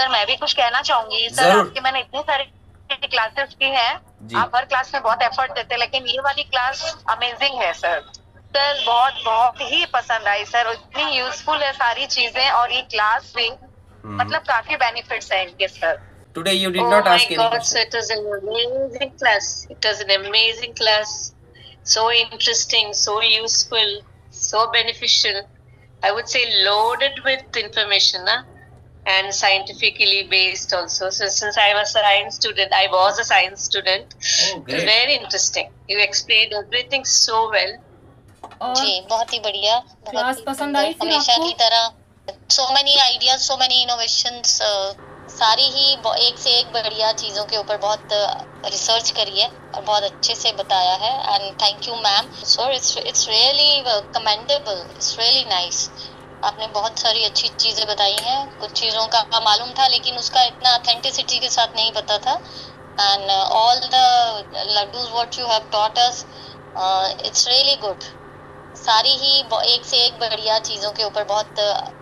Sir मैं भी कुछ कहना चाहूंगी सर। जरूर। आपके मैंने इतने सारे क्लासेस की हैं, आप हर क्लास में बहुत एफर्ट देते हैं, लेकिन ये वाली क्लास अमेजिंग है सर। सर बहुत बहुत ही पसंद आई सर, इतनी यूजफुल है सारी चीजें, और ये क्लास भी मतलब काफी बेनिफिट्स है इनके sir. Today you did Oh not my ask any God, question. sir, it was an amazing class. It was an amazing class. So interesting, so useful, so beneficial. I would say loaded with information, huh? And scientifically based also. So since I was a science student. Oh, It was great. very interesting. You explained everything so well. और जी बहुत ही बढ़िया, बहुत class ही पसंद सुंदर, आई फिर हमेशा आपको? की तरह। So many ideas, so many innovations, सारी ही एक से एक बढ़िया चीजों के ऊपर बहुत रिसर्च करी है और बहुत अच्छे से बताया है। And thank you ma'am. So it's really commendable, it's really nice. आपने बहुत सारी अच्छी चीजें बताई हैं, कुछ चीजों का मालूम था लेकिन उसका इतना ऑथेंटिसिटी के साथ नहीं पता था। And all the laddoos what you have taught us, it's really good. सारी ही एक से एक बढ़िया चीजों के ऊपर बहुत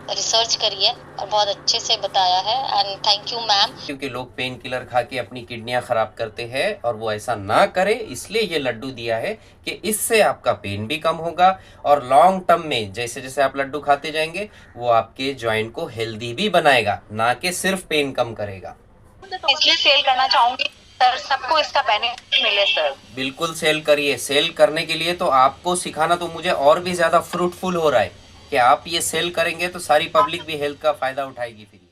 रिसर्च करी है और बहुत अच्छे से बताया है। And thank you ma'am. क्योंकि लोग पेन किलर खा के अपनी किडनियां खराब करते हैं और वो ऐसा ना करे, इसलिए ये लड्डू दिया है कि इससे आपका पेन भी कम होगा और लॉन्ग टर्म में जैसे जैसे आप लड्डू खाते जाएंगे वो आपके जॉइंट को हेल्दी भी बनाएगा, ना कि सिर्फ पेन कम करेगा। इसलिए सेल करना चाहूंगी सर, सबको इसका बेनिफिट मिले सर। बिल्कुल सेल करिए। सेल करने के लिए तो आपको सिखाना तो मुझे और भी ज्यादा फ्रूटफुल हो रहा है कि आप ये सेल करेंगे तो सारी पब्लिक भी हेल्थ का फायदा उठाएगी। फिर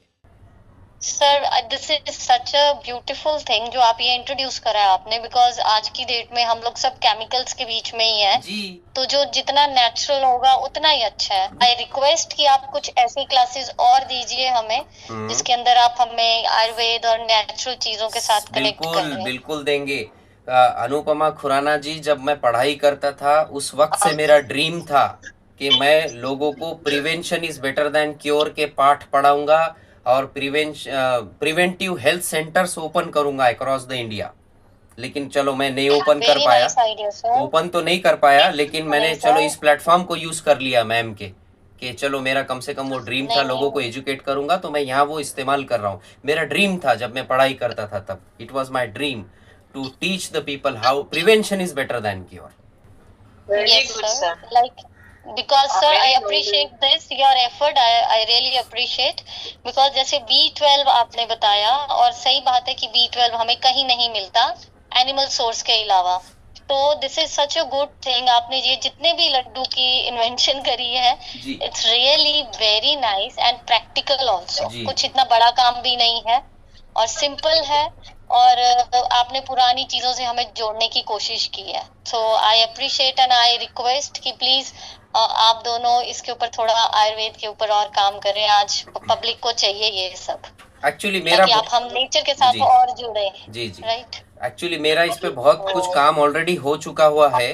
sir this is such a beautiful thing जो आप ये इंट्रोड्यूस करा है आपने, बिकॉज आज की डेट में हम लोग सब केमिकल्स के बीच में ही है जी। तो जो जितना नेचुरल होगा उतना ही अच्छा है। आई रिक्वेस्ट कि आप कुछ ऐसी क्लासेस और दीजिए हमें जिसके अंदर आप हमें आयुर्वेद और नेचुरल चीजों के साथ कनेक्ट बिल्कुल करें। बिल्कुल देंगे। अनुपमा खुराना जी, जब मैं पढ़ाई करता था उस वक्त से मेरा ड्रीम था कि मैं लोगों को prevention is better than cure के पाठ पढ़ाऊंगा और प्रिवेंटिव हेल्थ सेंटर्स ओपन करूंगा अक्रॉस द इंडिया। लेकिन चलो मैं नहीं ओपन कर पाया, ओपन तो नहीं कर पाया, लेकिन मैंने चलो इस प्लेटफॉर्म को यूज कर लिया मैम के कि चलो मेरा कम से कम वो ड्रीम था, लोगों को एजुकेट करूंगा, तो मैं यहाँ वो इस्तेमाल कर रहा हूँ। मेरा ड्रीम था जब मैं पढ़ाई करता था तब, it was my dream to teach the people how prevention is better than cure. Yes, sir. Like, because sir, I appreciate this your effort. I really appreciate because जैसे B12 आपने बताया, और सही बात है कि B12 हमें कहीं नहीं मिलता एनिमल सोर्स के अलावा। तो this is such a good thing. आपने ये जितने भी लड्डू की इन्वेंशन करी है, it's really very nice and practical also. कुछ इतना बड़ा काम भी नहीं है और सिंपल है, और आपने पुरानी चीजों से हमें जोड़ने की कोशिश की है। So I appreciate and I request कि प्लीज आप दोनों इसके ऊपर थोड़ा आयुर्वेद के ऊपर और काम करें। आज पब्लिक को चाहिए ये सब। एक्चुअली मेरा आप हम नेचर के साथ और जुड़े। जी जी राइट। एक्चुअली मेरा इस पे बहुत कुछ काम ऑलरेडी हो चुका हुआ है,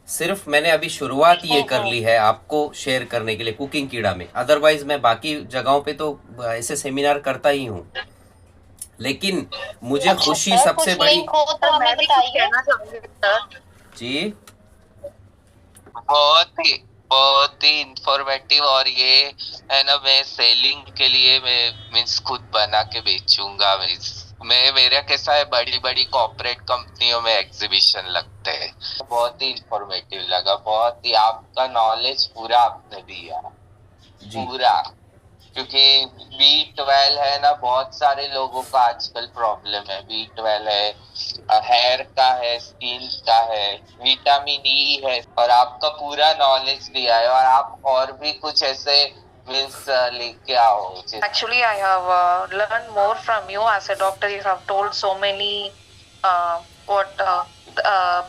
सिर्फ मैंने अभी शुरुआत ये कर ली है आपको शेयर करने के लिए कुकिंग कीड़ा में। अदरवाइज मैं बाकी जगहों पे तो ऐसे सेमिनार करता ही हूँ, लेकिन मुझे खुशी सबसे बड़ी हो तो हमें बताइए जी। बहुत ही इंफॉर्मेटिव, और ये है ना, मैं सेलिंग के लिए मैं मीन्स खुद बना के बेचूंगा। मैं मेरा कैसा है, बड़ी बड़ी कॉर्पोरेट कंपनियों में एग्जीबिशन लगते हैं। बहुत ही इंफॉर्मेटिव लगा, बहुत ही आपका नॉलेज पूरा आपने दिया पूरा, क्योंकि B12 है ना, बहुत सारे लोगों का आजकल प्रॉब्लम है। B12 है, हेयर का है, स्किन का है, विटामिन ई है, और आपका पूरा नॉलेज दिया है, और आप और भी कुछ ऐसे मीन्स लेके आओ। Actually, I have learned more from you as a doctor. You have told so many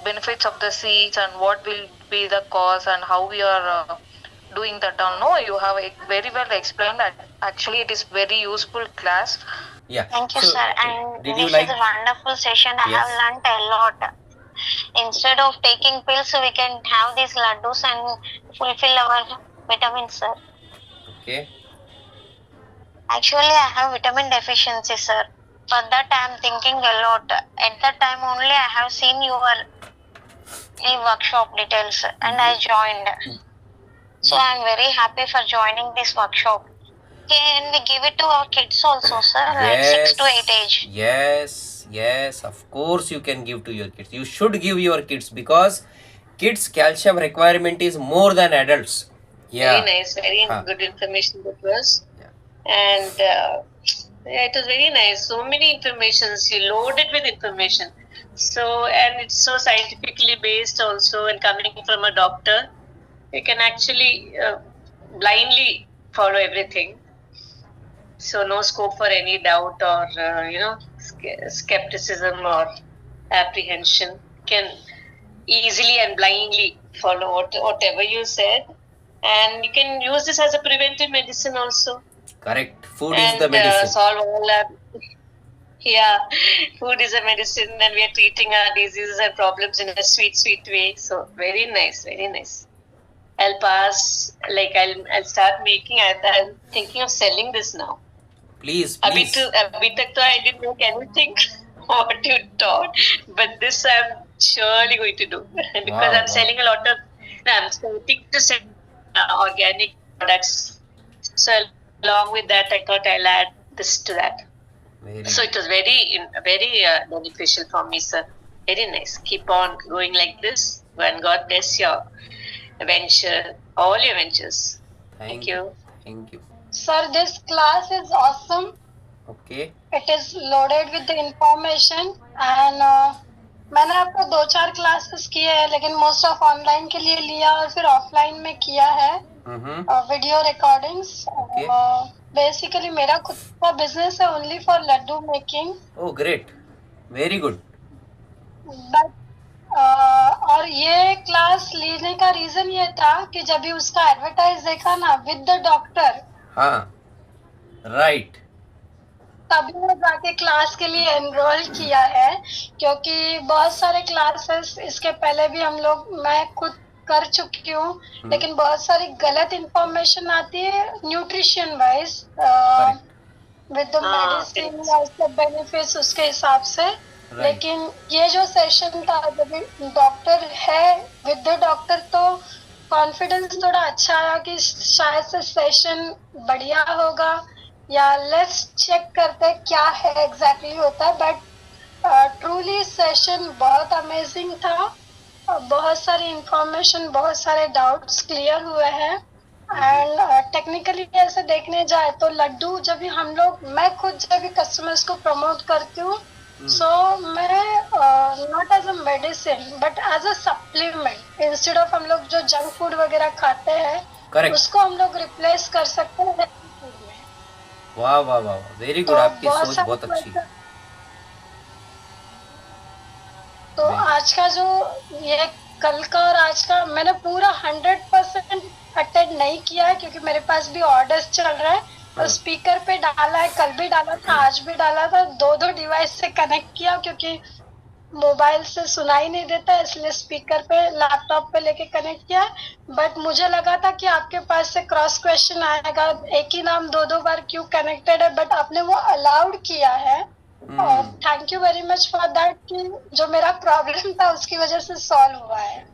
benefits of the seeds and what will be the cause and how we are doing that. No, you have very well explained that. Actually, it is very useful class. Yeah. Thank you, So, sir. And did this you like? is a wonderful session. I Yes. have learned a lot. Instead of taking pills, we can have these laddus and fulfill our vitamins, sir. Okay. Actually, I have vitamin deficiency, sir. For that, I am thinking a lot. At that time only, I have seen your workshop details and I joined. So I am very happy for joining this workshop. Can we give it to our kids also, sir? Like 6 to 8 age. Yes, of course you can give to your kids. You should give your kids because kids calcium requirement is more than adults. Very nice, very Huh. good information that was. Yeah. And yeah, it was very nice. So many informations. You loaded with information. So, and it's so scientifically based also, and coming from a doctor, you can actually blindly follow everything. So no scope for any doubt or skepticism or apprehension. Can easily and blindly follow whatever you said, and you can use this as a preventive medicine also. Correct. Food is the medicine. Solve all our food is a medicine, and we are treating our diseases and problems in a sweet way. So very nice, very nice. I'll pass. Like I'll start making. I'm thinking of selling this now. Please. Abhi tak to I didn't know anything what you taught, but this I'm surely going to do because I'm selling a lot of. I'm starting to sell organic products. So along with that, I thought I'll add this to that. So it was very beneficial for me, sir. Very nice. Keep on going like this, and God bless your venture, all your ventures. Thank you. Thank you. Sir, this class is awesome. Okay. It is loaded with the information and मैंने आपको 2-4 classes किए हैं, लेकिन most of online के लिए लिया और फिर ऑफलाइन में किया है वीडियो रिकॉर्डिंग्स। बेसिकली मेरा खुद का बिजनेस है only for laddu making. Oh great, very good. But और ये क्लास लेने का रीजन ये था कि जब भी उसका एडवर्टाइज देखा ना विद द डॉक्टर, हाँ राइट, तभी मैं जाके क्लास के लिए एनरोल किया है, क्योंकि बहुत सारे क्लासेस इसके पहले भी मैं खुद कर चुकी हूँ, लेकिन बहुत सारी गलत इंफॉर्मेशन आती है nutrition wise with the medicine या उसके बेनिफिट्स उसके हिसाब से। लेकिन ये जो सेशन था जब डॉक्टर है विद द डॉक्टर, तो कॉन्फिडेंस थोड़ा अच्छा आया कि शायद से सेशन बढ़िया होगा, या लेट्स चेक करते क्या है एग्जैक्टली होता है। बट ट्रूली सेशन बहुत अमेजिंग था, बहुत सारी इंफॉर्मेशन, बहुत सारे डाउट्स क्लियर हुए हैं। एंड टेक्निकली ऐसे देखने जाए तो लड्डू जब भी मैं खुद जब भी कस्टमर्स को प्रमोट करती हूँ, सो मैं not as a medicine but as a supplement, instead of हम लोग जो जंक फूड वगैरह खाते हैं उसको हम लोग रिप्लेस कर सकते हैं। वाह वाह वाह, वेरी गुड, आपकी सोच बहुत अच्छी। तो आज का जो ये कल का और आज का मैंने पूरा 100% अटेंड नहीं किया है, क्योंकि मेरे पास भी ऑर्डर्स चल रहा है। तो स्पीकर पे डाला है, कल भी डाला था, आज भी डाला था, 2 डिवाइस से कनेक्ट किया, क्योंकि मोबाइल से सुनाई नहीं देता, इसलिए स्पीकर पे लैपटॉप पे लेके कनेक्ट किया। बट मुझे लगा था कि आपके पास से क्रॉस क्वेश्चन आएगा, एक ही नाम 2 बार क्यों कनेक्टेड है, बट आपने वो अलाउड किया है और thank you very much for that कि जो मेरा प्रॉब्लम था उसकी वजह से सॉल्व हुआ है।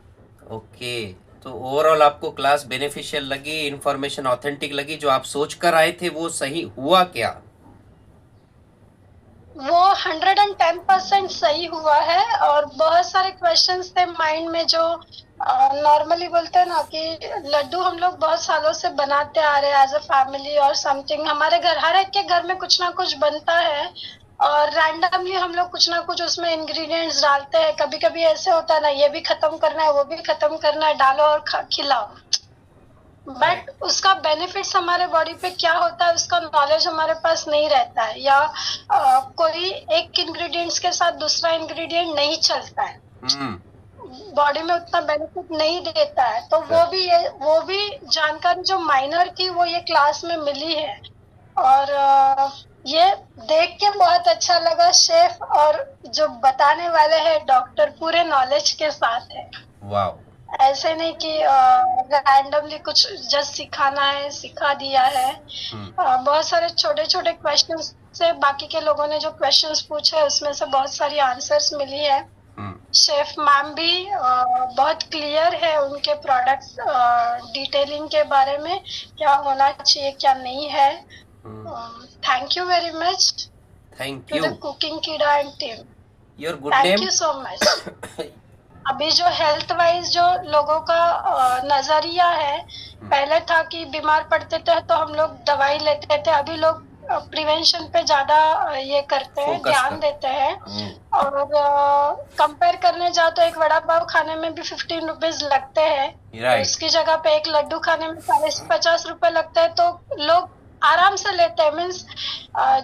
ओके, तो ओवरऑल आपको क्लास बेनिफिशियल लगी, इंफॉर्मेशन ऑथेंटिक लगी, जो आप सोच कर आए थे वो सही हुआ क्या? वो 110% सही हुआ है। और बहुत सारे क्वेश्चंस थे माइंड में जो नॉर्मली बोलते हैं ना कि लड्डू हम लोग बहुत सालों से बनाते आ रहे हैं एज अ फैमिली और समथिंग, हमारे घर हर एक के घर में कुछ ना कुछ बनता है और रैंडमली हम लोग कुछ ना कुछ उसमें इंग्रेडिएंट्स डालते हैं। कभी कभी ऐसे होता है ना, ये भी खत्म करना है वो भी खत्म करना है, डालो और खिलाओ, बट उसका बेनिफिट्स हमारे बॉडी पे क्या होता है उसका नॉलेज हमारे पास नहीं रहता है, या कोई एक इंग्रेडिएंट्स के साथ दूसरा इंग्रेडिएंट नहीं चलता है, बॉडी में उतना बेनिफिट नहीं देता है। तो वो भी जानकारी जो माइनर थी वो ये क्लास में मिली है, और ये देख के बहुत अच्छा लगा। शेफ और जो बताने वाले हैं डॉक्टर पूरे नॉलेज के साथ है। वाओ, ऐसे नहीं कि रैंडमली कुछ जस्ट सिखाना है, सिखा दिया है। बहुत सारे छोटे छोटे क्वेश्चंस से बाकी के लोगों ने जो क्वेश्चंस पूछे उसमें से बहुत सारी आंसर्स मिली है। शेफ मैम भी बहुत क्लियर है उनके प्रोडक्ट्स डिटेलिंग के बारे में, क्या होना चाहिए क्या नहीं है। Thank you very much thank to you. The cooking Keeda and team. Your good thank name? You so much. अभी जो हेल्थ वाइज जो लोगों का नजरिया है, पहले था कि बीमार पड़ते थे तो हम लोग दवाई लेते थे, अभी लोग प्रिवेंशन पे ज्यादा ये करते हैं, Focus ध्यान कर- देते हैं। और कंपेयर करने जाओ तो एक वड़ा पाव खाने में भी 15 रुपीज लगते हैं, Right. उसकी जगह पे एक लड्डू खाने में 40-50 रुपए लगता है, तो लोग आराम से लेते हैं। मीन्स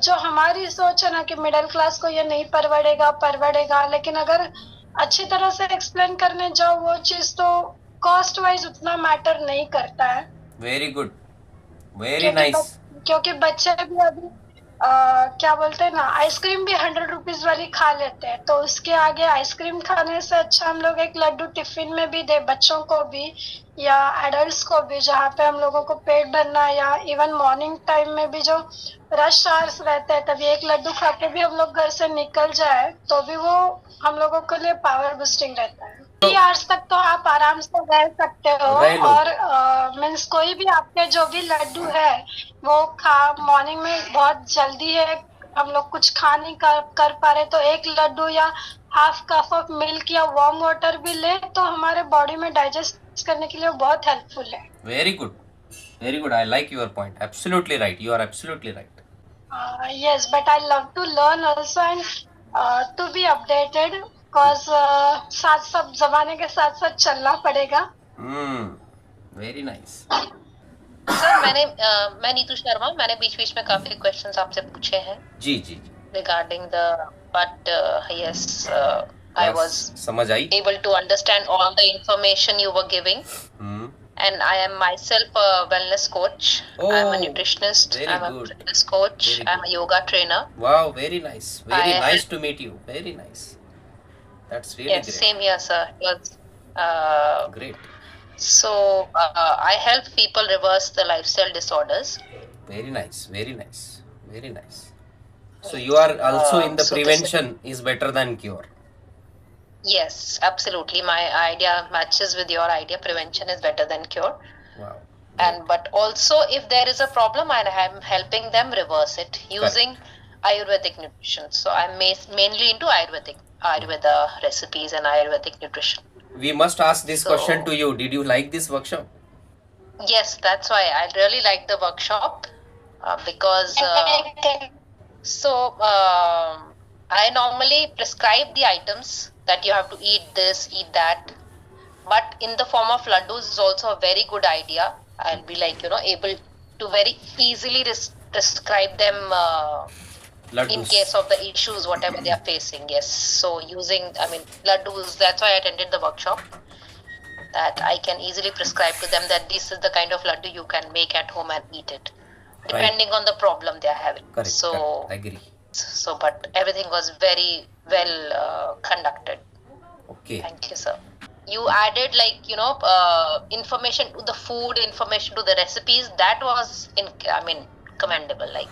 जो हमारी सोच है ना कि मिडिल क्लास को ये नहीं परवड़ेगा, लेकिन अगर अच्छी तरह से एक्सप्लेन करने जाओ वो चीज तो कॉस्ट वाइज उतना मैटर नहीं करता है। वेरी गुड, वेरी क्योंकि नाइस। क्योंकि बच्चे भी अभी क्या बोलते हैं ना, आइसक्रीम भी 100 रुपीज वाली खा लेते हैं, तो उसके आगे आइसक्रीम खाने से अच्छा हम लोग एक लड्डू टिफिन में भी दे बच्चों को भी या एडल्ट्स को भी, जहाँ पे हम लोगों को पेट भरना है, या इवन मॉर्निंग टाइम में भी जो रश आवर्स रहते हैं तभी एक लड्डू खा के भी हम लोग घर से निकल जाए तो भी वो हम लोगों के लिए पावर बूस्टिंग रहता है। 3 आवर्स तक तो आप आराम से रह सकते हो। रह लो। और मीन्स कोई भी आपके जो भी लड्डू है वो खा, मॉर्निंग में बहुत जल्दी है हम लोग कुछ खा नहीं कर पा रहे तो एक लड्डू या हाफ कप ऑफ मिल्क या वार्म वाटर भी ले तो हमारे बॉडी में डाइजेस्ट करने के लिए बहुत हेल्पफुल है। Very good, very good. I like your point. Absolutely right, you are absolutely right. Yes, but I love to learn also and to be updated because साथ सब जमाने के साथ साथ चलना पड़ेगा। Very nice. सर मैं नीतू शर्मा, मैंने बीच बीच में काफी क्वेश्चंस आपसे पूछे हैं जी जी जी। Regarding the but yes I was समझ आई। able to understand all the information you were giving. And I am myself a wellness coach. Oh, I'm a nutritionist. very I'm a good. fitness coach. Very I'm good. a yoga trainer. Wow, very nice. Very I- nice to meet you. Very nice. That's really Yes, great. same here, sir. It was, Great. so I help people reverse the lifestyle disorders. Very nice. Very nice. Very nice. So you are also in the so this prevention is better than cure. Yes, absolutely. My idea matches with your idea. Prevention is better than cure. Wow. And but also if there is a problem, I am helping them reverse it using Ayurvedic nutrition. So I'm mainly into Ayurveda recipes and Ayurvedic nutrition. We must ask this question to you. Did you like this workshop? Yes, that's why I really like the workshop because I normally prescribe the items that you have to eat this, eat that. But in the form of laddus is also a very good idea. I'll be like, able to very easily prescribe them in case of the issues, whatever they are facing. Yes. So using, laddus, that's why I attended the workshop. That I can easily prescribe to them that this is the kind of laddu you can make at home and eat it. Depending on the problem they are having. Correct. So, correct. I agree. So, but everything was very well conducted. Okay. Thank you, sir. You added information to the food, information to the recipes. That was, commendable. Like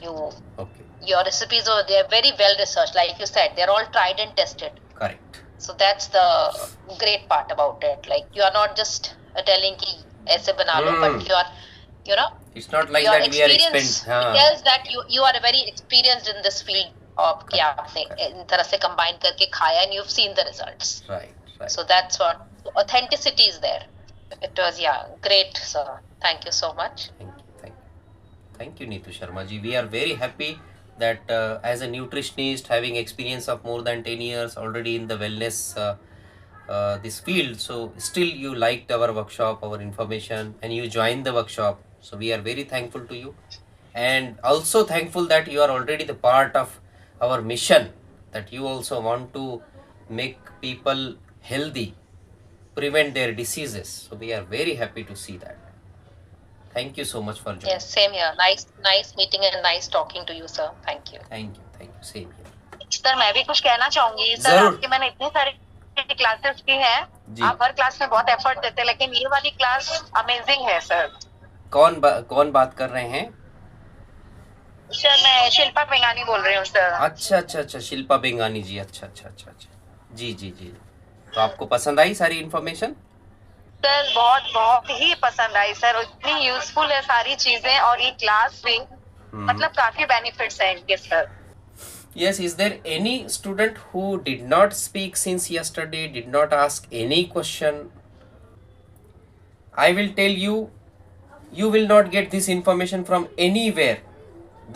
your recipes they're very well researched. Like you said, they're all tried and tested. Correct. So that's the great part about it. Like you are not just telling ki aise bana lo, but you are, it's not like your that we are experience tells that you are very experienced in this field of कि आपने इन तरह से combine करके खाया and you've seen the results. Right. So that's what authenticity is there. It was great, sir. Thank you so much. Thank you, Neetu Sharma ji. We are very happy that as a nutritionist having experience of more than 10 years already in the wellness this field, so still you liked our workshop, our information, and you joined the workshop. So we are very thankful to you, and also thankful that you are already the part of our mission, that you also want to make people healthy, prevent their diseases. So we are very happy to see that. Thank you so much for joining. Yes, same here. Nice meeting and nice talking to you, sir. Thank you. Thank you. Same here. Sir मैं भी कुछ कहना चाहूंगी sir, आपकी मैंने इतनी सारी classes की हैं, आप हर क्लास में बहुत एफर्ट देते हैं, लेकिन ये वाली क्लास अमेजिंग है सर। कौन बात कर रहे हैं? सर मैं शिल्पा बेंगानी बोल रही हूँ सर। अच्छा, शिल्पा बेंगानी जी। अच्छा। जी जी जी। तो आपको पसंद आई सारी इन्फॉर्मेशन? सर बहुत बहुत ही पसंद आई सर, इतनी यूजफुल है सारी चीजें, और ये क्लास भी मतलब काफी बेनिफिट्स है इनके sir. Yes, is there any student who did not speak since yesterday, did not ask any question? I will tell you, you will not get this information from anywhere.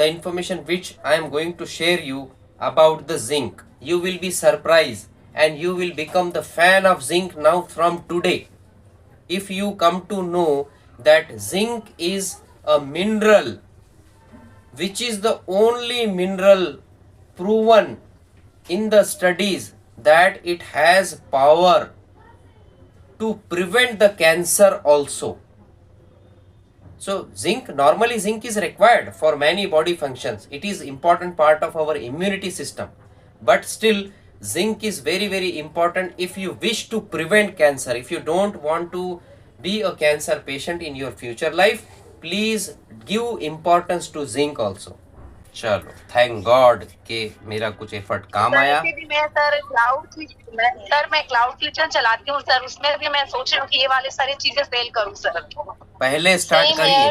The information which I am going to share you about the zinc, you will be surprised and you will become the fan of zinc now from today. If you come to know that zinc is a mineral which is the only mineral proven in the studies that it has power to prevent the cancer also. So normally zinc is required for many body functions. It is important part of our immunity system. But still zinc is very very important if you wish to prevent cancer. If you don't want to be a cancer patient in your future life, please give importance to zinc also. चलो thank God कि मेरा कुछ effort काम आया। मैं cloud kitchen चलाती हूँ sir, उसमें भी मैं सोच रही हूँ कि ये वाली सारी चीजें सेल करूँ सर। पहले स्टार्ट करिए,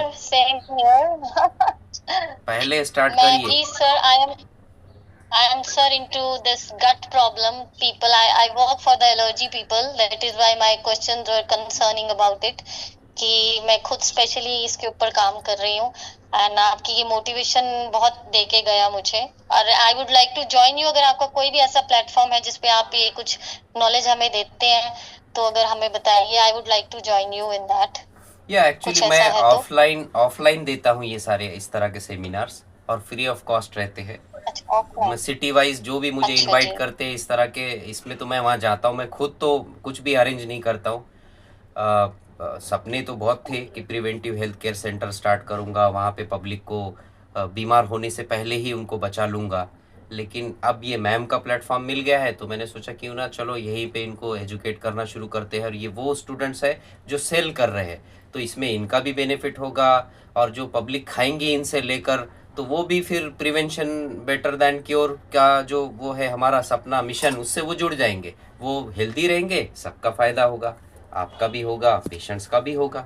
पहले स्टार्ट करिए। Sir I am sir into this gut problem people. I work for the allergy people. That is why my questions were concerning about it. कि मैं खुद स्पेशली इसके ऊपर काम कर रही हूँ एंड आपकी ये मोटिवेशन बहुत देके गया मुझे, और I would like to join you. अगर आपका कोई भी ऐसा प्लेटफॉर्म है जिसपे आप ये कुछ नॉलेज हमें देते हैं तो अगर हमें बताइए, I would like to join you in that. या एक्चुअली मैं ऑफलाइन देता हूँ ये सारे इस तरह के सेमिनार्स और फ्री ऑफ कॉस्ट रहते हैं। मैं सिटी वाइज जो भी मुझे इनवाइट करते हैं इस तरह के, इसमें तो मैं वहाँ जाता हूँ। मैं खुद तो कुछ भी अरेंज नहीं करता हूँ। सपने तो बहुत थे कि preventive health care centre start करूँगा, वहाँ पे पब्लिक को बीमार होने से पहले ही उनको बचा लूँगा। लेकिन अब ये मैम का प्लेटफॉर्म मिल गया है तो मैंने सोचा क्यों ना चलो यहीं पे इनको एजुकेट करना शुरू करते हैं। और ये वो स्टूडेंट्स है जो सेल कर रहे हैं तो इसमें इनका भी बेनिफिट होगा, और जो पब्लिक खाएंगे इनसे लेकर तो वो भी फिर प्रिवेंशन बेटर देन क्योर का जो वो है हमारा सपना मिशन, उससे वो जुड़ जाएंगे, वो हेल्दी रहेंगे, सबका फायदा होगा, आपका भी होगा, पेशेंट्स का भी होगा।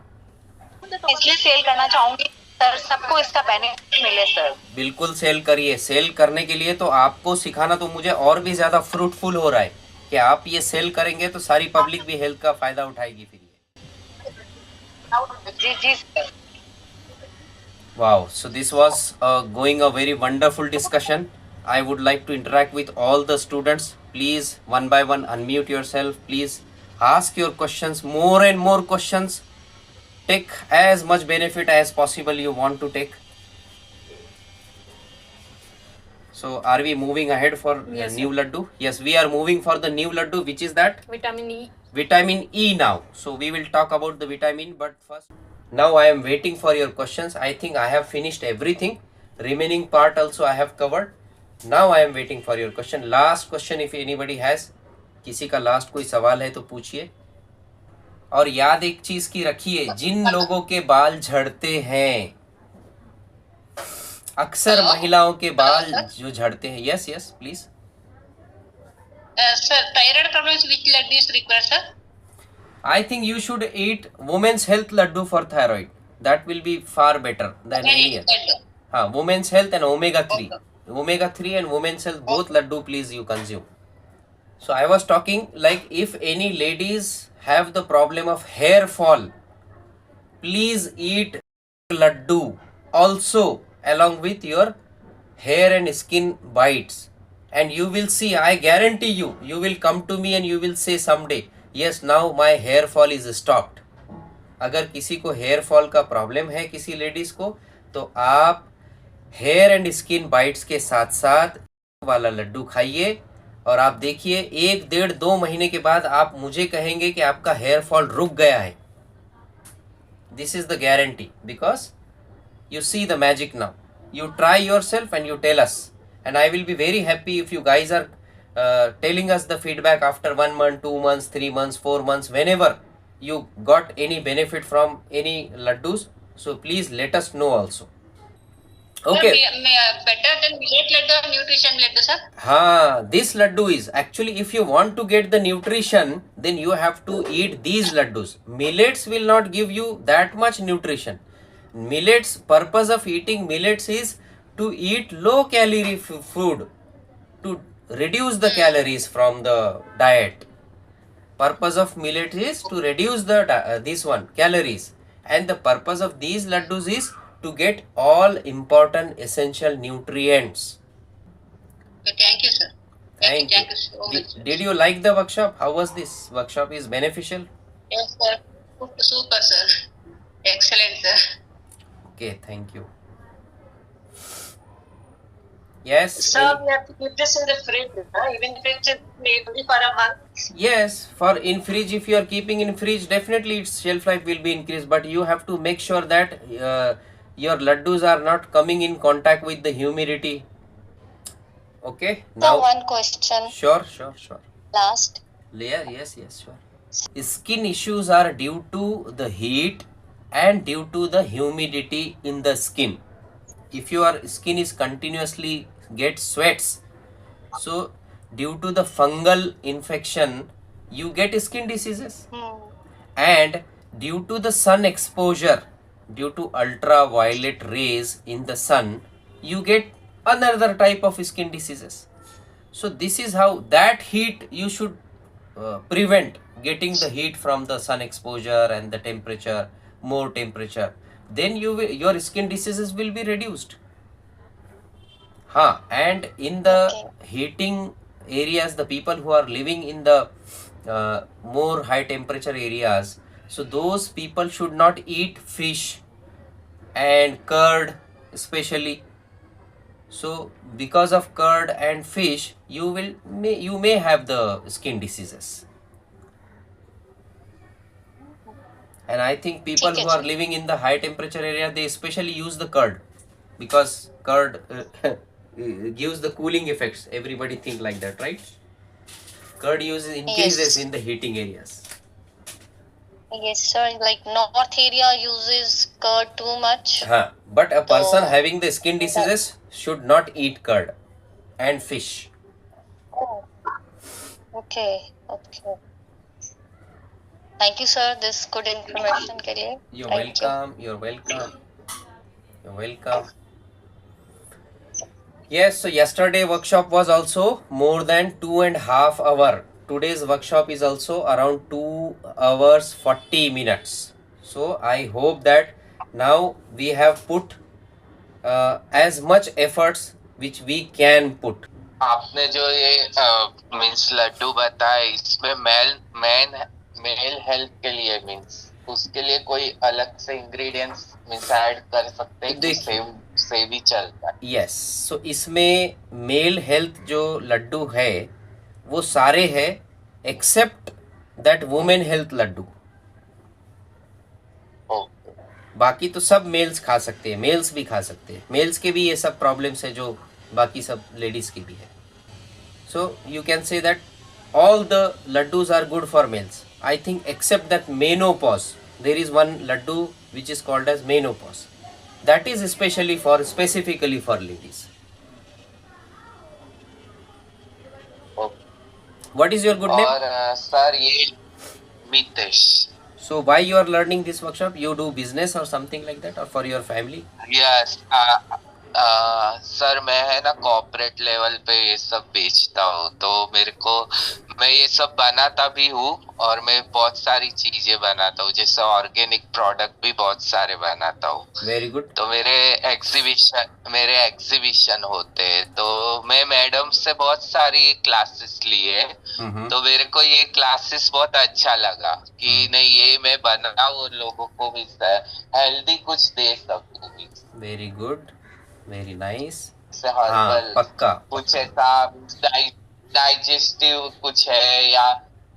इसलिए सेल करना चाहूंगी सर, सबको इसका बेनिफिट मिले सर। बिल्कुल सेल करिए। सेल करने के लिए तो आपको सिखाना तो मुझे और भी ज्यादा फ्रूटफुल हो रहा है कि आप ये सेल करेंगे तो सारी पब्लिक भी हेल्थ का फायदा उठाएगी फिर। जी जी sir. Wow, so this was going a very wonderful discussion. I would like to interact with all the students. Please, one by one, unmute yourself. Please ask your questions, more and more questions. Take as much benefit as possible you want to take. So, are we moving ahead for yes, new laddu? Yes, we are moving for the new laddu, which is that? Vitamin E. Vitamin E now. So, we will talk about the vitamin, but first... Now I am waiting for your questions. I think I have finished everything. Remaining part also I have covered. Now I am waiting for your question. Last question if anybody has. किसी का last कोई सवाल है तो पूछिए। और याद एक चीज की रखिए, जिन लोगों के बाल झड़ते हैं, अक्सर महिलाओं के बाल जो झड़ते हैं। Yes yes please sir, thyroid problems which laddu is required sir? I think you should eat women's health laddu for thyroid. That will be far better than any other. Women's health and omega 3. Omega 3 and women's health both laddu please you consume. So I was talking like if any ladies have the problem of hair fall, please eat laddu also along with your hair and skin bites. And you will see, I guarantee you, you will come to me and you will say someday, yes now my hair fall is stopped. अगर किसी को hair fall का problem है किसी ladies को तो आप hair and skin bytes के साथ साथ वाला लड्डू खाइए और आप देखिए 1-1.5-2 महीने के बाद आप मुझे कहेंगे कि आपका हेयर फॉल रुक गया है। This is the guarantee because you see the magic now. You try yourself and you tell us, and I will be very happy if you guys are telling us the feedback after 1 month, 2 months, 3 months, 4 months, whenever you got any benefit from any laddus. So please let us know also. Okay. Better than millet laddu or nutrition laddu, sir? This laddu is actually, if you want to get the nutrition, then you have to eat these laddus. Millets will not give you that much nutrition. Millets, purpose of eating millets is to eat low calorie food, to reduce the calories from the diet. Purpose of millet is to reduce the this one calories, and the purpose of these laddus is to get all important essential nutrients. Thank you, sir. Thank you so much. Did you like the workshop? How was this workshop? Is beneficial? Yes, sir. Super, sir. Excellent, sir. Okay, thank you. Yes. Sir, we have to keep this in the fridge, even if it's maybe for a month. Yes, for in fridge, if you are keeping in fridge, definitely its shelf life will be increased. But you have to make sure that your laddus are not coming in contact with the humidity. Okay. Now one question. Sure. Last. Yes, sure. Skin issues are due to the heat and due to the humidity in the skin. If your skin is continuously get sweats, so due to the fungal infection, you get skin diseases. And due to the sun exposure, due to ultraviolet rays in the sun, you get another type of skin diseases. So this is how that heat you should prevent getting the heat from the sun exposure and the temperature, more temperature. Then your skin diseases will be reduced. And in the heating areas, the people who are living in the more high temperature areas, so those people should not eat fish and curd especially. So because of curd and fish, you may have the skin diseases. And I think people who are living in the high temperature area, they especially use the curd, because curd gives the cooling effects. Everybody think like that, right? Curd uses increases in the heating areas. Yes, sir. Like north area uses curd too much. But a person having the skin diseases should not eat curd and fish. Oh. Okay. Thank you, sir. This good information के लिए. You're welcome. Yes, so yesterday workshop was also more than 2.5 hours. Today's workshop is also around 2 hours 40 minutes. So I hope that now we have put as much efforts which we can put. आपने जो ये means Laddu बताया, इसमें mail health के लिए means उसके लिए कोई अलग से इंग्रेडिएंट्स मीन्स ऐड कर सकते हैं कि से भी चलता है? यस, सो इसमें मेल हेल्थ जो लड्डू है वो सारे है except that women health laddu. बाकी तो सब मेल्स खा सकते हैं, मेल्स भी खा सकते हैं. मेल्स के भी ये सब प्रॉब्लम्स है जो बाकी सब लेडीज की भी है. So you can say that all the laddus are good for males, I think, except that menopause. There is one laddu which is called as menopause, that is specifically for ladies. What is your good name? और sir ये Mitesh. So why you are learning this workshop? You do business or something like that, or for your family? Yes, sir मैं है ना corporate level पे ये सब बेचता हूँ, तो मैं ये सब बनाता भी हूँ और मैं बहुत सारी चीजें बनाता हूँ, जैसे ऑर्गेनिक प्रोडक्ट भी बहुत सारे बनाता हूँ. Very good. तो मेरे एग्जीबिशन होते हैं, तो मैं मैडम से बहुत सारी क्लासेस लिए, तो मेरे को ये क्लासेस बहुत अच्छा लगा कि नहीं ये मैं बनाऊँ और लोगों को भी हेल्दी कुछ दे सकूँ. Very good, very nice. पक्का कुछ ऐसा डाइजेस्टिव कुछ है या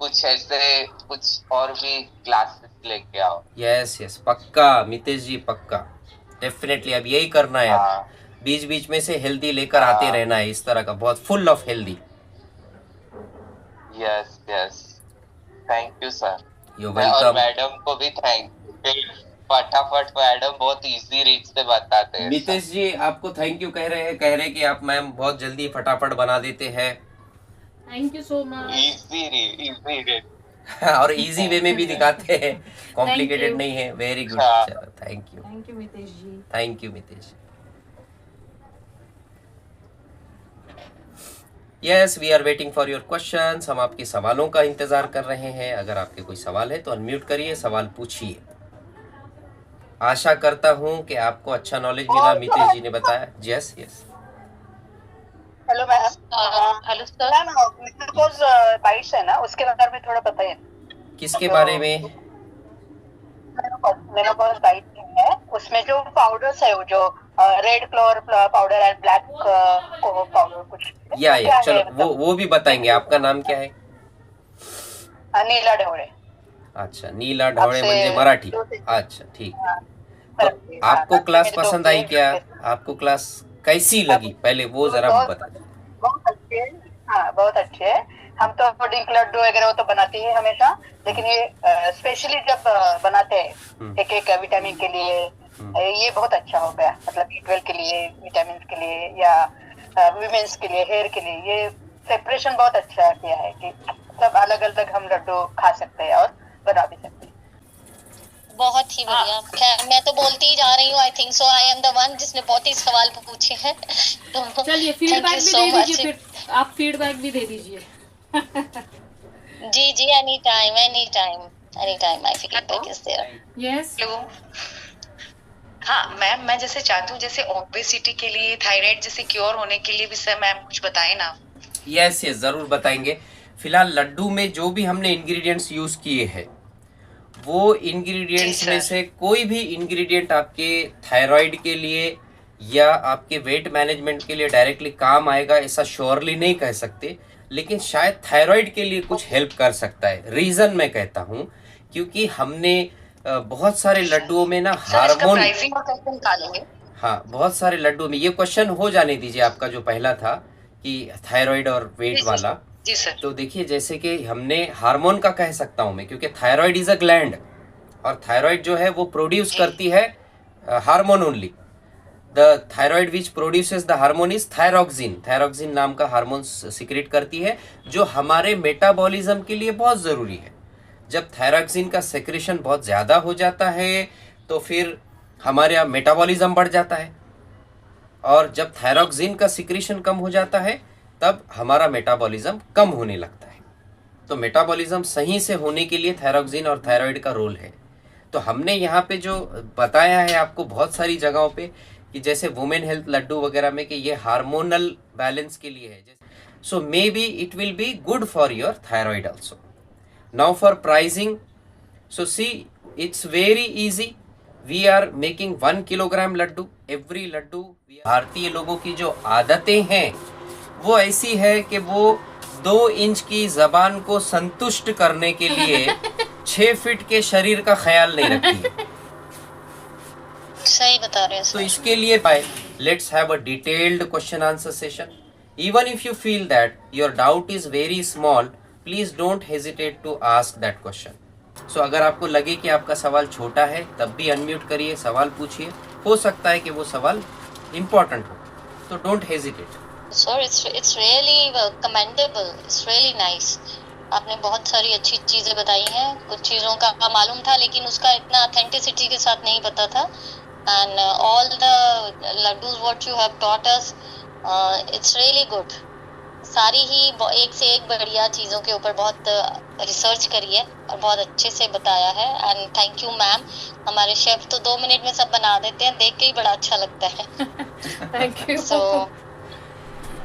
कुछ ऐसे कुछ और भी क्लासेस लेके आओ. यस पक्का मितेश जी, पक्का डेफिनेटली. अब यही करना है, बीच बीच में से हेल्दी लेकर आते रहना है, इस तरह का बहुत full of healthy. Yes thank you sir. You welcome. Madam को भी थैंक फटाफट मैडम बहुत इजी रीच से बताते हैं। मितेश जी आपको थैंक यू कह रहे हैं कि आप मैम बहुत जल्दी फटाफट बना देते हैं। Thank you so much. Easy और इजी वे में भी दिखाते हैं, कॉम्प्लिकेटेड you. नहीं है। वेरी गुड, हाँ। चलो thank you Mitesh ji. Thank you Mitesh. Yes we are waiting for your questions. हम आपके सवालों का इंतजार कर रहे हैं। अगर आपके कोई सवाल है तो अनम्यूट करिए, सवाल पूछिए। आशा करता हूं कि आपको अच्छा नॉलेज मिला, मितेश जी ने बताया। Yes yes hello ma'am. Hello sir. Ma'am glucose bytes है ना, उसके बारे में थोड़ा बताइए। किसके बारे में? मेनोपॉज बाइट है, उसमें जो पाउडर्स है, वो जो red flour powder and black powder कुछ या चलो वो भी बताएंगे। आपका नाम क्या है? नीला ढोड़े। अच्छा नीला ढौड़े म्हणजे मराठी। अच्छा ठीक है। तो आपको क्लास पसंद आई क्या? आपको क्लास कैसी लगी पहले वो जरा बता दीजिए। बहुत अच्छे, हाँ बहुत अच्छे है। हम तो पुडिंग लड्डू वगैरह वो तो बनाते हैं हमेशा, लेकिन ये स्पेशली जब बनाते हैं एक एक विटामिन के लिए, ये बहुत अच्छा हो गया। मतलब B12 के लिए, विटामिन के लिए, या विमेन्स के लिए, हेयर के लिए, ये सेपरेशन बहुत अच्छा किया है कि सब अलग अलग हम लड्डू खा सकते हैं और बना भी सकते हैं। बहुत ही बढ़िया। खैर मैं तो बोलती ही जा रही हूँ। I think so I am the one जिसने बहुत ही सवाल पूछे हैं। तो चलिए फीडबैक भी दे दीजिए, फिर आप फीडबैक भी दे दीजिए। जी जी any time my feedback is there. Yes हाँ मैम, मैं जैसे चाहती हूँ जैसे ओबेसिटी के लिए, थायराइड जैसे क्योर होने के लिए भी सर मैम कुछ बताए ना। यस जरूर बताएंगे। फिलहाल लड्डू में जो भी हमने इंग्रेडिएंट्स यूज किए हैं, वो इंग्रेडिएंट्स में से कोई भी इंग्रेडिएंट आपके थायराइड के लिए या आपके वेट मैनेजमेंट के लिए डायरेक्टली काम आएगा ऐसा श्योरली नहीं कह सकते, लेकिन शायद थायराइड के लिए कुछ हेल्प कर सकता है। रीजन मैं कहता हूँ क्योंकि हमने बहुत सारे लड्डुओं में ना हार्मोन, हाँ बहुत सारे लड्डुओं में, ये क्वेश्चन हो जाने दीजिए आपका जो पहला था कि थायराइड और वेट वाला। जी सर। तो देखिए जैसे कि हमने हार्मोन का कह सकता हूं मैं, क्योंकि थायराइड इज अ ग्लैंड और थायराइड जो है वो प्रोड्यूस करती है hormone only. The thyroid which produces the hormone is thyroxine. Thyroxine नाम का हार्मोन सिक्रेट करती है जो हमारे मेटाबॉलिज्म के लिए बहुत ज़रूरी है। जब थायरोक्सिन का सेक्रेशन बहुत ज़्यादा हो जाता है तो फिर हमारे यहाँ मेटाबॉलिज्म बढ़ जाता है, और जब थायरोक्सिन का सिक्रेशन कम हो जाता है तब हमारा मेटाबॉलिज्म कम होने लगता है। तो मेटाबॉलिज्म सही से होने के लिए थायरोक्सिन और थायराइड का रोल है। तो हमने यहाँ पे जो बताया है आपको बहुत सारी जगहों पे कि जैसे वुमेन हेल्थ लड्डू वगैरह में कि ये हार्मोनल बैलेंस के लिए है। So may be it will be good for your thyroid also. Now for pricing, so see it's very easy. We are making 1 kilogram laddu. Every laddu, भारतीय लोगों की जो आदतें हैं वो ऐसी है कि वो 2 इंच की जबान को संतुष्ट करने के लिए 6 फीट के शरीर का ख्याल नहीं रखती है। सही बता रहे हैं तो इसके लिए let's have a detailed question answer session. Even if you feel that your doubt is very small, please don't hesitate to ask that question. So अगर आपको लगे कि आपका सवाल छोटा है तब भी अनम्यूट करिए, सवाल पूछिए। हो सकता है कि वो सवाल इम्पोर्टेंट हो, तो don't hesitate. Sir it's really commendable, it's really nice. आपने बहुत सारी अच्छी चीज़ें बताई हैं। कुछ चीज़ों का मालूम था लेकिन उसका इतना ऑथेंटिसिटी के साथ नहीं पता था। And all the laddoos what you have taught us, it's really good. सारी ही एक से एक बढ़िया चीज़ों के ऊपर बहुत रिसर्च करी है और बहुत अच्छे से बताया है। And thank you ma'am. हमारे शेफ तो 2 मिनट में सब बना देते हैं, देख के ही बड़ा अच्छा लगता है। Thank you. So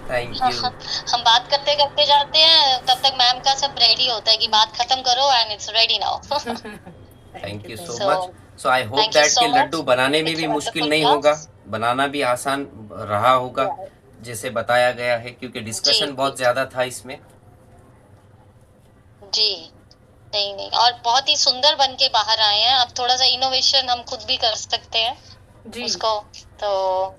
thank you. हम बात करते करते जाते हैं, तब तक मैम का सब रेडी होता है कि बात खत्म करो and it's ready now. Thank you so much. So I hope that कि लड्डू बनाने में भी मुश्किल नहीं होगा, बनाना भी आसान रहा होगा जैसे बताया गया है, क्योंकि डिस्कशन बहुत ज्यादा था इसमें। जी नहीं और बहुत ही सुंदर बन के बाहर आए हैं। अब थोड़ा सा इनोवेशन हम खुद भी कर सकते हैं जी। उसको। तो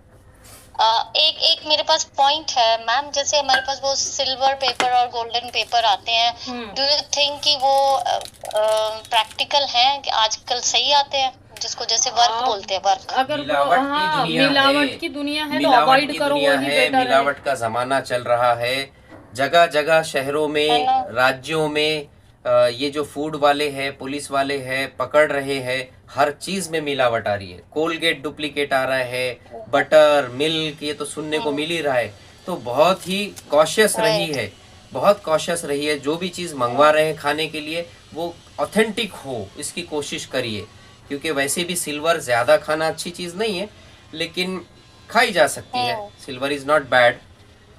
एक मेरे पास पॉइंट है मैम, जैसे हमारे पास वो सिल्वर पेपर और गोल्डन पेपर आते हैं, डू यू थिंक कि वो प्रैक्टिकल हैं कि आजकल सही आते हैं जिसको जैसे वर्क बोलते हैं, वर्क। अगर मिलावट की दुनिया है, तो अवॉइड करो, वही बेटर है। मिलावट का जमाना चल रहा है, जगह जगह शहरों में, राज्यों में ये जो फूड वाले हैं, पुलिस वाले हैं, पकड़ रहे हैं, हर चीज में मिलावट आ रही है। कोलगेट डुप्लीकेट आ रहा है, बटर, मिल्क, ये तो सुनने को मिल ही रहा है। तो बहुत ही कॉशियस रही है, बहुत कॉशियस रही है। जो भी चीज मंगवा रहे हैं खाने के लिए वो ऑथेंटिक हो, इसकी कोशिश करिए। क्योंकि वैसे भी सिल्वर ज्यादा खाना अच्छी चीज नहीं है, लेकिन खाई जा सकती है। सिल्वर इज नॉट बैड,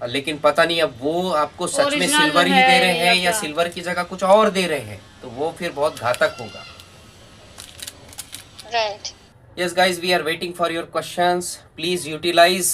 लेकिन पता नहीं अब वो आपको सच में सिल्वर ही दे रहे हैं या सिल्वर की जगह कुछ और दे रहे हैं, तो वो फिर बहुत घातक होगा। Right. Yes guys, we are waiting for your questions. Please utilize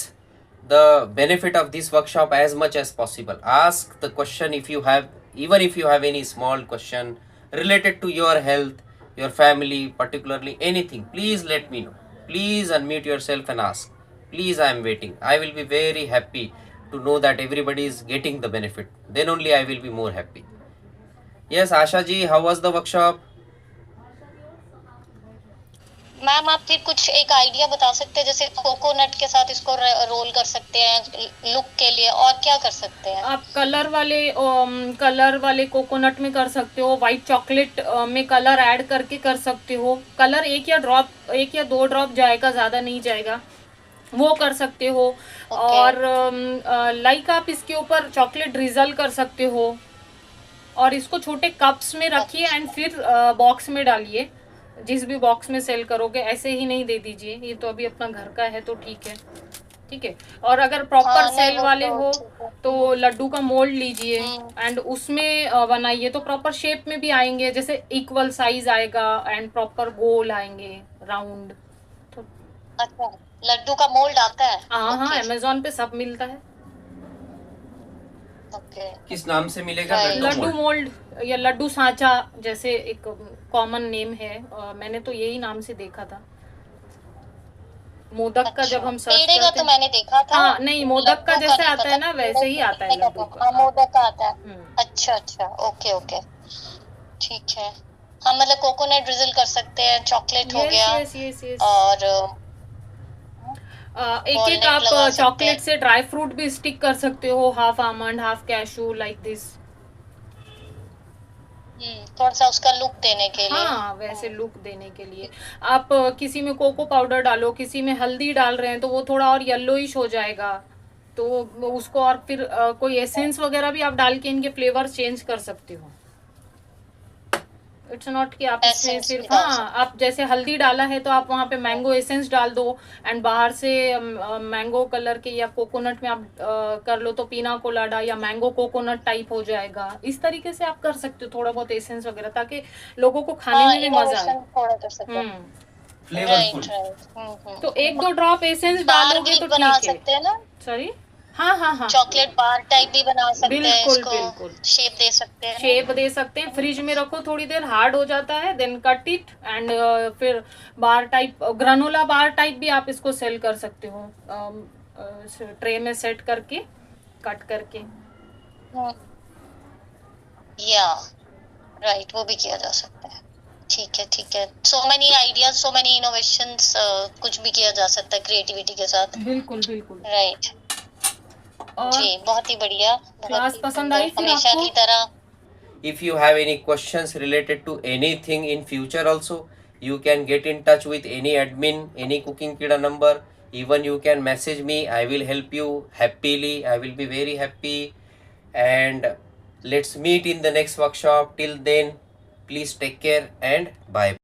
the benefit of this workshop as much as possible. Ask the question if you have, even if you have any small question related to your health, your family, particularly anything, please let me know. Please unmute yourself and ask. Please, I am waiting. I will be very happy to know that everybody is getting the benefit. Then only I will be more happy. Yes, Asha ji, how was the workshop? Ma'am आप फिर कुछ एक idea बता सकते हैं, जैसे coconut के साथ इसको रोल कर सकते हैं लुक के लिए, और क्या कर सकते हैं? आप कलर वाले कोकोनट में कर सकते हो, व्हाइट चॉकलेट में कलर ऐड करके कर सकते हो। कलर एक या दो ड्रॉप जाएगा, ज्यादा नहीं जाएगा, वो कर सकते हो। और लाइक आप इसके ऊपर चॉकलेट ड्रिजल कर सकते हो, और इसको छोटे कप्स में रखिए एंड फिर बॉक्स में डालिए। जिस भी बॉक्स में सेल करोगे ऐसे ही नहीं दे दीजिए, ये तो अभी अपना घर का है तो ठीक है। और अगर प्रॉपर सेल वाले हो तो लड्डू का मोल्ड लीजिए एंड उसमें बनाइए, तो प्रॉपर शेप में भी आएंगे, जैसे इक्वल साइज आएगा एंड प्रॉपर गोल आएंगे, राउंड। तो अच्छा, लड्डू का मोल्ड आता है? हाँ, अमेज़न पे सब मिलता है। किस नाम से मिलेगा? लड्डू मोल्ड या लड्डू सांचा जैसे एक कॉमन नेम है, मैंने तो यही नाम से देखा था। मोदक का जब हम सर्च करते हैं तो मैंने देखा था। हाँ, नहीं, मोदक का जैसे आता है ना वैसे ही आता है लड्डू का। मोदक का आता है। अच्छा, ओके, ठीक है। हम मतलब कोकोनट ड्रिजल कर सकते हैं, चॉकलेट हो गया, और एक आप चॉकलेट से ड्राई फ्रूट भी स्टिक कर सकते हो, half almond half cashew, like this. थोड़ा सा उसका लुक देने के लिए। हाँ, वैसे लुक देने के लिए आप किसी में कोको पाउडर डालो, किसी में हल्दी डाल रहे हैं तो वो थोड़ा और येलोइश हो जाएगा, तो उसको और फिर कोई एसेंस वगैरह भी आप डाल के इनके फ्लेवर चेंज कर सकते हो। इट्स नॉट कि आप इसमें सिर्फ आप जैसे हल्दी डाला है तो आप वहाँ पे मैंगो एसेंस डाल दो एंड बाहर से मैंगो कलर के या कोकोनट में आप कर लो तो पीना कोलाडा या मैंगो कोकोनट टाइप हो जाएगा। इस तरीके से आप कर सकते हो थोड़ा बहुत एसेंस वगैरह, ताकि लोगों को खाने में भी मजा आए। तो एक दो ड्रॉप एसेंस डालोगे तो बना सकते हैं ना? सॉरी, हाँ, चॉकलेट बार टाइप भी बना सकते हैं, बिल्कुल शेप दे सकते हैं। फ्रिज में रखो थोड़ी देर, हार्ड हो जाता है, देन कट इट एंड फिर बार टाइप, ग्रानोला बार टाइप भी आप इसको सेल कर सकते हो, ट्रे में सेट करके कट करके। या राइट, वो भी किया जा सकता है। ठीक है। So many ideas, so many innovations, कुछ भी किया जा सकता है क्रिएटिविटी के साथ। बिल्कुल राइट जी, बहुत ही बढ़िया। क्लास पसंद आई हमेशा की तरह। If you have any questions related to anything in future also, you can get in touch with any admin, any Cooking Kida number. Even you can message me. I will help you happily. I will be very happy. And let's meet in the next workshop. Till then, please take care and bye.